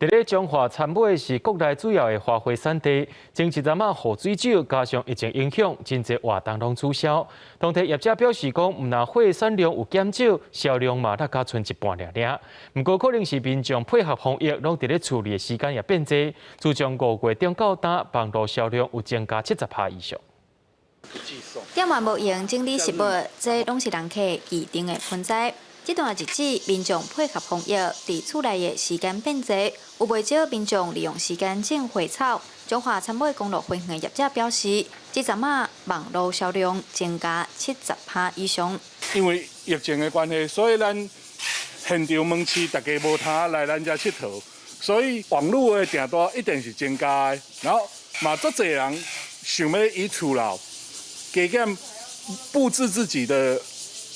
伫咧中华参尾是国内主要的花卉产地，前一阵啊雨水少，加上疫情影响，真侪活动拢取消。当地业者表示讲，毋但花产量有减少，销量嘛才加剩一半尔。不过可能是民众配合防疫，拢伫咧处理的时间也变济。自从5月中到今，网络销量有增加70%以上。店外无用整理食物，这拢是人客预定的盆栽。这段日子，民众配合防疫，伫厝内的时间变济，有不少民众利用时间种花草。中华参尾公路分园业者表示，这阵啊网络销量增加70%以上。因为疫情的关系，所以咱现场门市大家无通来咱遮佚佗，所以网络的订单一定是增加的。然后嘛，足侪人想要以厝楼加减布置自己的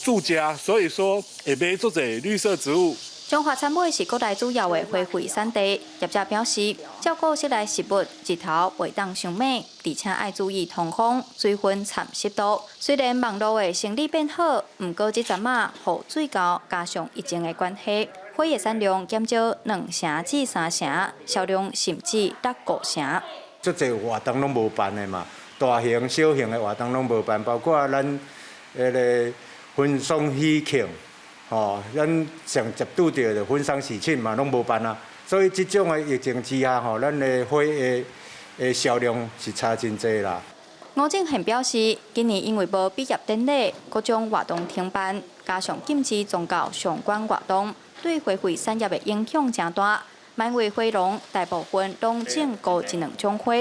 住家，所以说会买足侪绿色植物。中华参尾是国内主要的花卉产地，业者表示，照顾室内食物日头袂当伤美，而且爱注意通风、水分掺湿度。虽然网络的生意变好，不过这阵啊雨水高，加上疫情的关系，花的产量减少2成至3成，销量甚至达5成。足侪活动拢无办的嘛，大型、小型的活动拢无办，包括咱个婚丧喜庆。咱上接拄到的婚丧喜庆嘛，拢无办啊。所以这种的疫情之下，咱的花的销量是差真济啦。吴正宪表示，今年因为无毕业典礼，各种活动停办，加上禁止宗教相关活动，对花卉产业的影响真大。满园花农大部分拢种高1、2种花，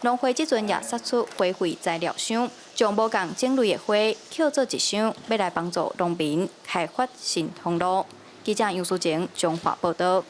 农会即阵也杀出花卉材料箱。将无共种类的花扣做一箱，要来帮助农民开发新通路。记者杨淑晴，中华报道。